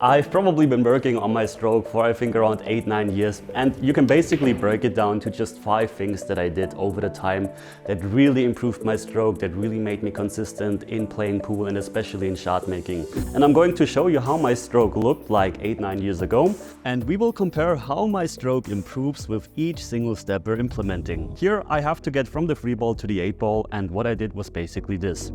I've probably been working on my stroke for I think around 8-9 years, and you can basically break it down to just 5 things that I did over the time that really improved my stroke, that really made me consistent in playing pool and especially in shot making. And I'm going to show you how my stroke looked like 8-9 years ago, and we will compare how my stroke improves with each single step we're implementing. Here I have to get from the 3 ball to the 8 ball, and what I did was basically this.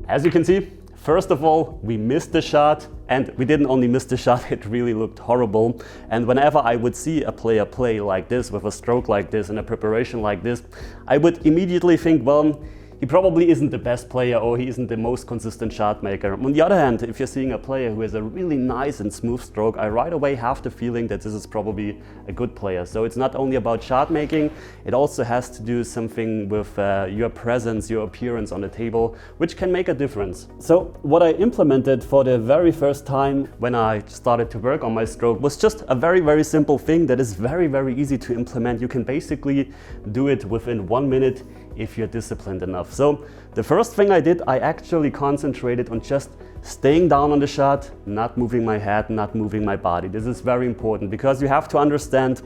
As you can see, first of all, we missed the shot, and we didn't only miss the shot, it really looked horrible. And whenever I would see a player play like this, with a stroke like this and a preparation like this, I would immediately think, well, he probably isn't the best player or he isn't the most consistent shot maker. On the other hand, if you're seeing a player who has a really nice and smooth stroke, I right away have the feeling that this is probably a good player. So it's not only about shot making, it also has to do something with your presence, your appearance on the table, which can make a difference. So what I implemented for the very first time when I started to work on my stroke was just a very, very simple thing that is very, very easy to implement. You can basically do it within 1 minute if you're disciplined enough. So the first thing I did, I actually concentrated on just staying down on the shot, not moving my head, not moving my body. This is very important because you have to understand,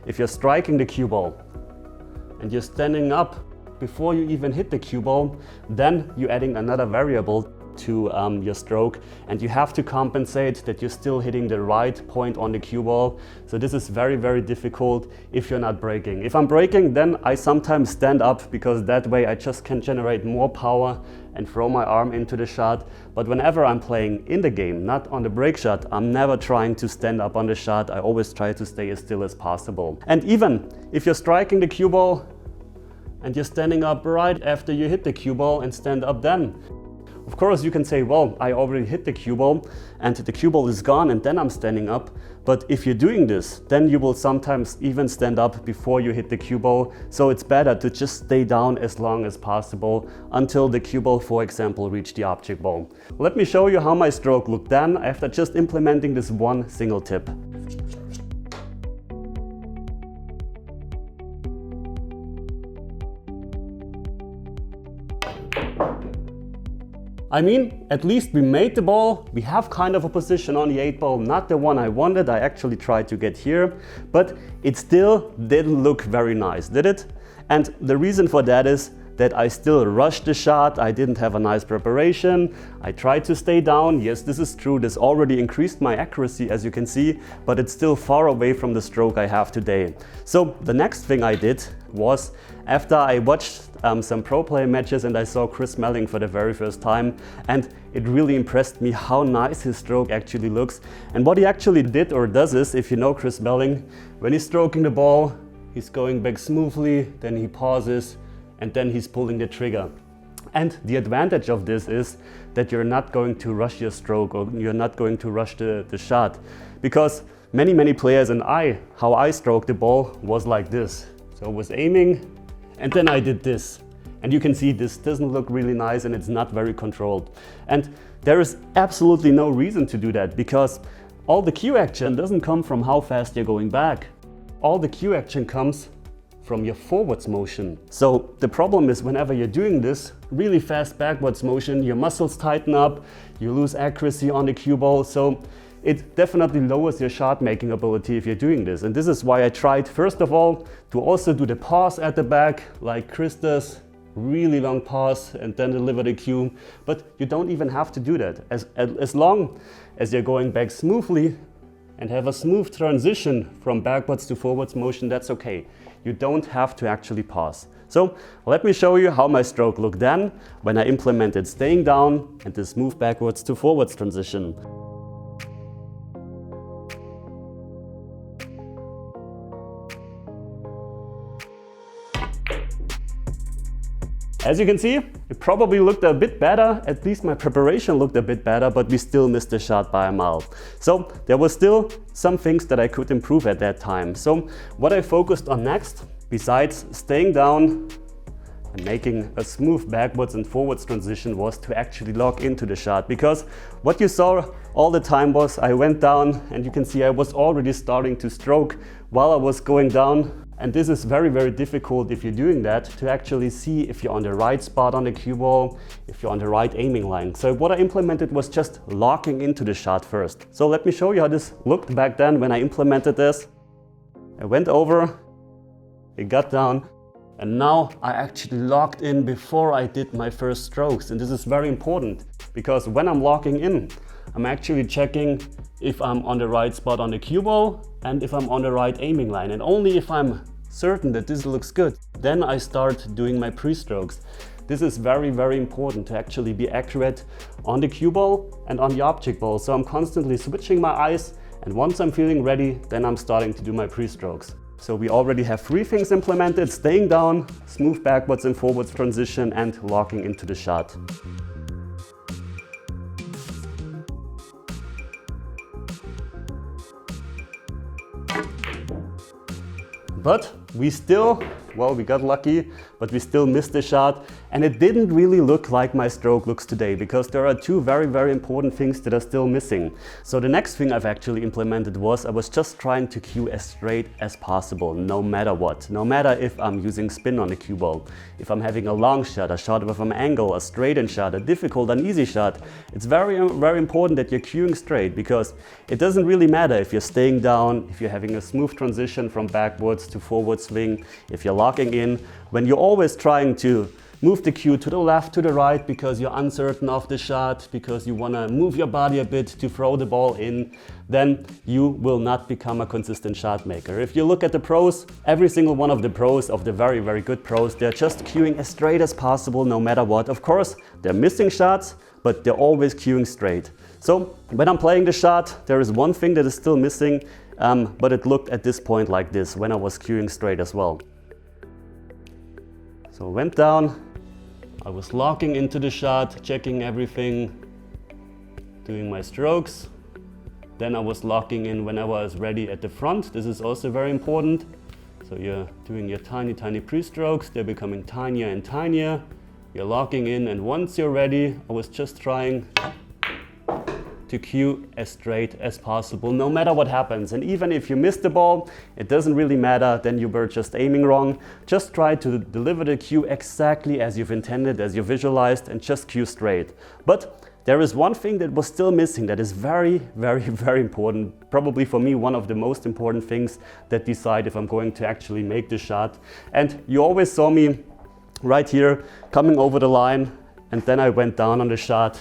if you're striking the cue ball and you're standing up before you even hit the cue ball, then you're adding another variable to your stroke, and you have to compensate that you're still hitting the right point on the cue ball. So this is very, very difficult if you're not breaking. If I'm breaking, then I sometimes stand up because that way I just can generate more power and throw my arm into the shot. But whenever I'm playing in the game, not on the break shot, I'm never trying to stand up on the shot. I always try to stay as still as possible. And even if you're striking the cue ball and you're standing up right after you hit the cue ball and stand up then, of course, you can say, well, I already hit the cue ball and the cue ball is gone and then I'm standing up. But if you're doing this, then you will sometimes even stand up before you hit the cue ball. So it's better to just stay down as long as possible until the cue ball, for example, reach the object ball. Let me show you how my stroke looked then after just implementing this one single tip. I mean, at least we made the ball, we have kind of a position on the 8 ball, not the one I wanted. I actually tried to get here, but it still didn't look very nice, did it? And the reason for that is that I still rushed the shot, I didn't have a nice preparation, I tried to stay down. Yes, this is true, this already increased my accuracy as you can see, but it's still far away from the stroke I have today. So the next thing I did was, after I watched some pro player matches and I saw Chris Smelling for the very first time, and it really impressed me how nice his stroke actually looks. And what he actually did or does is, if you know Chris Smelling, when he's stroking the ball, he's going back smoothly, then he pauses, and then he's pulling the trigger. And the advantage of this is that you're not going to rush your stroke or you're not going to rush the shot. Because many players, and how I stroked the ball was like this. So I was aiming and then I did this. And you can see this doesn't look really nice and it's not very controlled. And there is absolutely no reason to do that because all the cue action doesn't come from how fast you're going back. All the cue action comes from your forwards motion. So the problem is whenever you're doing this really fast backwards motion, your muscles tighten up, you lose accuracy on the cue ball. So it definitely lowers your shot making ability if you're doing this. And this is why I tried, first of all, to also do the pause at the back like Chris does, really long pause and then deliver the cue. But you don't even have to do that. As long as you're going back smoothly and have a smooth transition from backwards to forwards motion, that's okay. You don't have to actually pause. So let me show you how my stroke looked then when I implemented staying down and this move backwards to forwards transition. As you can see, it probably looked a bit better, at least my preparation looked a bit better, but we still missed the shot by a mile. So there were still some things that I could improve at that time. So what I focused on next, besides staying down and making a smooth backwards and forwards transition, was to actually lock into the shot. Because what you saw all the time was I went down and you can see I was already starting to stroke while I was going down. And this is very, very difficult if you're doing that to actually see if you're on the right spot on the cue ball, if you're on the right aiming line. So what I implemented was just locking into the shot first. So let me show you how this looked back then when I implemented this. I went over, it got down, and now I actually locked in before I did my first strokes. And this is very important because when I'm locking in, I'm actually checking if I'm on the right spot on the cue ball and if I'm on the right aiming line. And only if I'm certain that this looks good, then I start doing my pre-strokes. This is very, very important to actually be accurate on the cue ball and on the object ball. So I'm constantly switching my eyes, and once I'm feeling ready, then I'm starting to do my pre-strokes. So we already have 3 things implemented: staying down, smooth backwards and forwards transition, and locking into the shot. But we still, well, we got lucky, but we still missed the shot, and it didn't really look like my stroke looks today because there are 2 very, very important things that are still missing. So the next thing I've actually implemented was I was just trying to cue as straight as possible, no matter what. No matter if I'm using spin on the cue ball, if I'm having a long shot, a shot with an angle, a straightened shot, a difficult, an easy shot. It's very, very important that you're cueing straight because it doesn't really matter if you're staying down, if you're having a smooth transition from backwards to forward swing, if you're locking in, when you're always trying to move the cue to the left, to the right because you're uncertain of the shot, because you want to move your body a bit to throw the ball in, then you will not become a consistent shot maker. If you look at the pros, every single one of the pros, of the very, very good pros, they're just cueing as straight as possible no matter what. Of course, they're missing shots, but they're always cueing straight. So when I'm playing the shot, there is one thing that is still missing, but it looked at this point like this when I was cueing straight as well. So I went down, I was locking into the shot, checking everything, doing my strokes. Then I was locking in whenever I was ready at the front. This is also very important. So you're doing your tiny, tiny pre-strokes. They're becoming tinier and tinier. You're locking in, and once you're ready, I was just trying to cue as straight as possible, no matter what happens. And even if you miss the ball, it doesn't really matter, then you were just aiming wrong. Just try to deliver the cue exactly as you've intended, as you visualized, and just cue straight. But there is one thing that was still missing that is very, very, very important. Probably for me, one of the most important things that decide if I'm going to actually make the shot. And you always saw me right here coming over the line, and then I went down on the shot.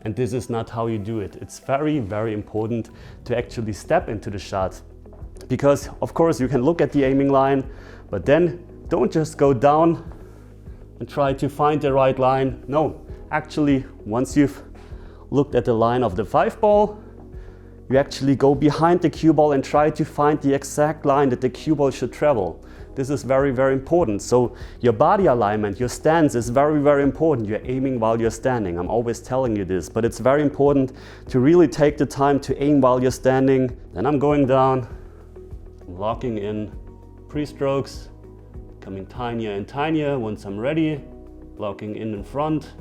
And this is not how you do it. It's very, very important to actually step into the shot. Because of course you can look at the aiming line, but then don't just go down and try to find the right line. No, actually, once you've looked at the line of the 5 ball, you actually go behind the cue ball and try to find the exact line that the cue ball should travel. This is very, very important. So your body alignment, your stance is very, very important. You're aiming while you're standing. I'm always telling you this, but it's very important to really take the time to aim while you're standing. Then I'm going down, locking in pre-strokes, becoming tinier and tinier. Once I'm ready, locking in front.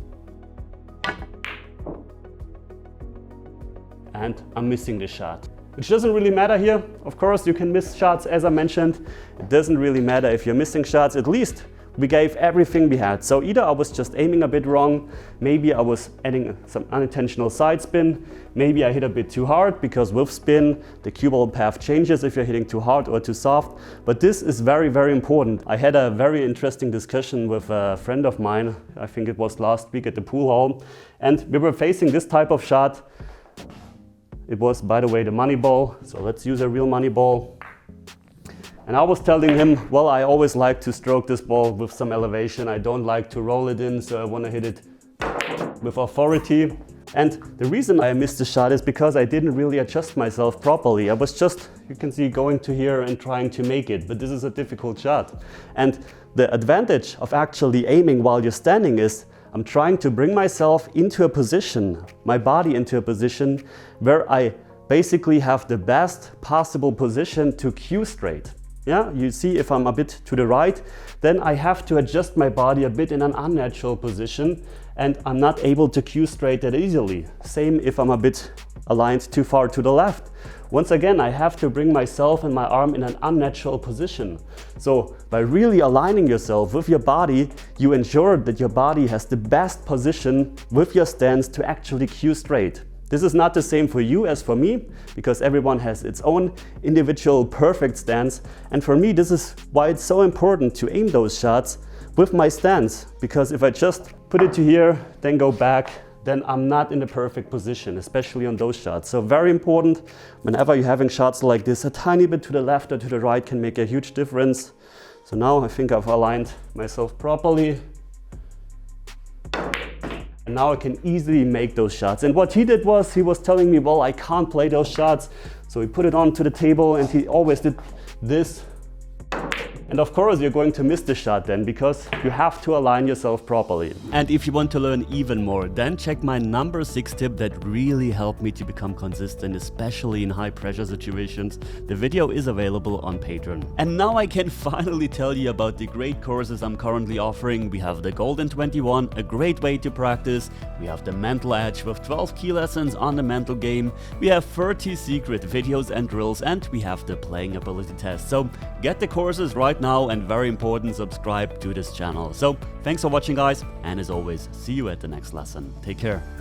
And I'm missing the shot. Which doesn't really matter here. Of course, you can miss shots, as I mentioned. It doesn't really matter if you're missing shots. At least we gave everything we had. So either I was just aiming a bit wrong, maybe I was adding some unintentional side spin, maybe I hit a bit too hard because with spin, the cue ball path changes if you're hitting too hard or too soft. But this is very, very important. I had a very interesting discussion with a friend of mine, I think it was last week at the pool hall, and we were facing this type of shot. It was, by the way, the money ball, so let's use a real money ball. And I was telling him, well, I always like to stroke this ball with some elevation. I don't like to roll it in, so I want to hit it with authority. And the reason I missed the shot is because I didn't really adjust myself properly. I was just, you can see, going to here and trying to make it, but this is a difficult shot. And the advantage of actually aiming while you're standing is I'm trying to bring myself into a position, my body into a position where I basically have the best possible position to cue straight. Yeah, you see, if I'm a bit to the right, then I have to adjust my body a bit in an unnatural position and I'm not able to cue straight that easily. Same if I'm a bit aligned too far to the left. Once again, I have to bring myself and my arm in an unnatural position. So by really aligning yourself with your body, you ensure that your body has the best position with your stance to actually cue straight. This is not the same for you as for me, because everyone has its own individual perfect stance. And for me, this is why it's so important to aim those shots with my stance, because if I just put it to here, then go back, then I'm not in the perfect position, especially on those shots. So very important, whenever you're having shots like this, a tiny bit to the left or to the right can make a huge difference. So now I think I've aligned myself properly. And now I can easily make those shots. And what he did was, he was telling me, well, I can't play those shots. So he put it onto the table and he always did this. And of course you're going to miss the shot then, because you have to align yourself properly. And if you want to learn even more, then check my number 6 tip that really helped me to become consistent, especially in high pressure situations. The video is available on Patreon. And now I can finally tell you about the great courses I'm currently offering. We have the Golden 21, a great way to practice. We have the Mental Edge with 12 key lessons on the mental game. We have 30 secret videos and drills, and we have the playing ability test. So get the courses right now, and very important, subscribe to this channel. So thanks for watching, guys, and as always, see you at the next lesson. Take care.